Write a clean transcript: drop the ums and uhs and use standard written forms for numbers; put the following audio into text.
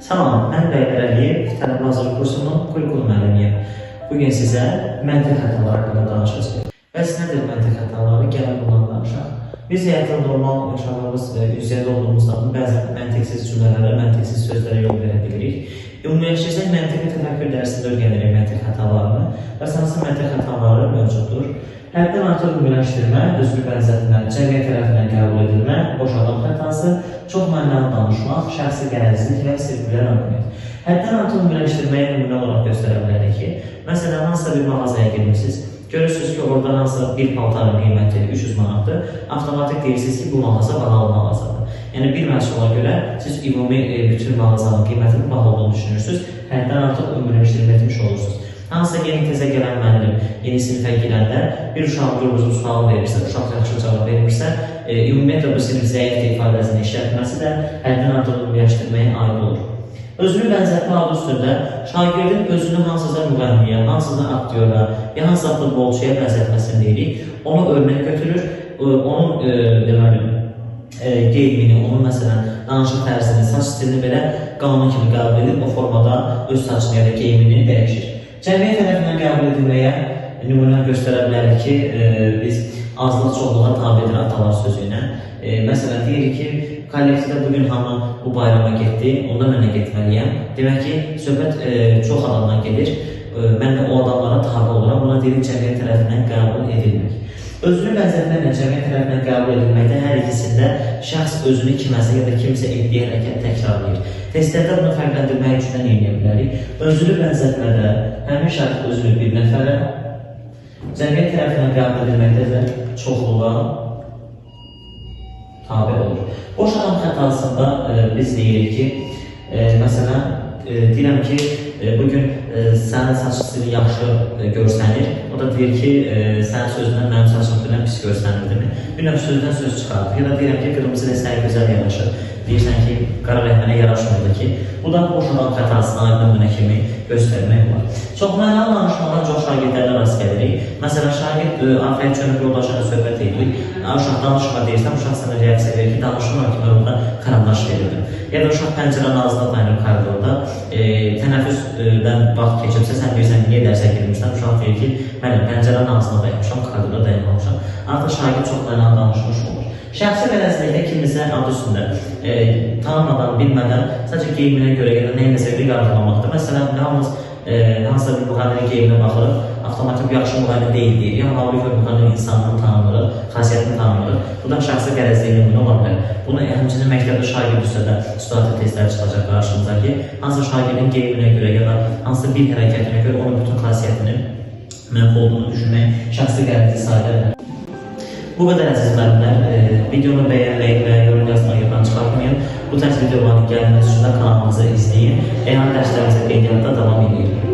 Salam, mən Bəqir Əliyev, tələbə hazırlıq kursunun Qulqul müəllimiyəm. Bugün sizə məntiq xətaları haqqında danışacağıq. Bəs nədir məntiq xətaları? Gəlin bundan danışaq. Biz həyatda normal yaşadığımız, yüzeydə olduğumuzda bəzən məntiqsiz cümlələrə, məntiqsiz sözlərə yol verə bilirik. Ümumiləşdirsək, məntiqi təfəkkür dərsində öyrənirik məntiq xətalarını. Bəs hansı məntiq xətaları mövcuddur? Həddən artıq ümumiləşdirmə, düzgün bənzətmə, cəmiyyət tərəfindən qəbul edilmə, boş adam xətası, çox mənalı danışmaq, şəxsi qərəzlik və sirkülər argument. Həddən artıq ümumiləşdirməyə nümunə olaraq göstərə bilərik ki, məsələn, hansısa bir mağazaya girmişsiniz, görürsünüz ki, orada hansısa bir paltarın qiyməti 300 manatdır, avtomatik deyirsiniz ki, bu mağaza bahalı mağazadır. Yəni, bir məhsula görə siz ümumi bütün mağazanın qiymətinin bahalı olduğunu düşünürsünüz, həddən artıq ümumiləşdirmə etmiş olursunuz. Hansısa yeni tezə gələn müəllim, yeni sinifə girəndə bir uşağın qırmızı sualı verirsə, uşaq yaxşı cavab vermirsə, ümumiyyətlə bu sinif zəif ifadəsini işlətməsi də həddən artıq ümumiləşdirməyə aid olur. Özünü bənzətmə adı üstündə şagirdin özünü hansısa müğənniyə, hansısa aktyora, ya hansısa futbolçuya bənzətməsini deyirik. Onu örnək götürür, onun geyimini, onun məsələn, danışıq tərzini, saç stilini belə qanun kimi qəbul edib, o formada öz saçını ya da geyimini dəyişir. Cəmiyyət tərəfindən qəbul edilməyə nümunə göstərə bilərik ki, biz azlıq çoxluğa tabidir atalar sözü ilə. Məsələn, deyirik ki, kollektivdə bugün hamı bu bayrama getdi, onda mən də getməliyəm. Demək ki, söhbət çox adamdan gedir, mən də o adamlara tabi oluram, buna deyirik cəmiyyət tərəfindən qəbul edilmək. Özünü bənzətməklə cəmiyyət tərəfindən qəbul edilməkdə hər ikisində şəxs özünü kiməsə ya da kimsə etdiyi hərəkət təkrarlayır. Testlərdə bunu fərqləndirmək üçün nə edə bilərik? Özünü bənzətmədə həmin şəxs özünü bir nəfərə, cəmiyyət tərəfindən qəbul edilməkdə də çoxluğa tabi olur. Boş adam xətasında biz deyirik ki, məsələn, deyirəm ki, bugün sənin saç stili yaxşı görsənir. O da deyir ki, sənin sözündən mənim saçım bilən pis görsənirdimi? Bir növ sözdən söz çıxardır. Ya da deyirəm ki, qırmızı rəsəyə gözəl yanaşır. Deyirsən ki, qara rəhmənə yaraşmırdı ki, bu da boş adam xətasına aid nümunə kimi göstərmək olar. Çox mənalı danışmadan çox şagirdlərlə rast gəlirik. Məsələn, şagird afiyət çönüb yoldaşına söhbət edirik. Uşaq danışma deyirsən, uşaq sənə reaksiya verir ki, danışma ki, mən orada karandaş verirdim. Ya da uşaq pəncərənin ağzına dayanır koridorda, tənəffüsdən vaxt keçibsə, sən deyirsən, niyə dərsə girmişsən? Uşaq deyir ki, mən pəncərənin ağzına dayanmışam, koridorda dayanmamışam. Artıq şagird çox mənalı danışmış olur. Şəxsi qərəzlikdə kimizə adı üstündə tanımadan, bilmədən, sadəcə geyiminə görə ya da neyinəsə bir qarşılamaqdır. Məsələn, hamımız hansısa bir müğənninin geyiminə baxırıq, avtomatik yaxşı müğənni deyil deyir. Yəni, halbuki müğənninin insanlığını tanımırıq, xasiyyətini tanımırıq. Bu da şəxsi qərəzliyə nümunə ola bilər. Bunu həmçinin məktəbdə şagird üstədə situativ testlər çıxacaq qarşımıza ki, hansısa şagirdin geyiminə görə ya da hansısa bir hərəkətinə görə onun bütün xasiyyətinin mənfi olduğunu düşünmək şəxsi qərəzlik sayılır. Bu qədər əziz müəllimlər, videonu bəyənməyi və yorum yazmayı yaddan çıxartmayın. Bu tərz videoların gəlməsi üçün də kanalımızı izləyin. Elan dərslərimizə qeydiyyatda davam edir.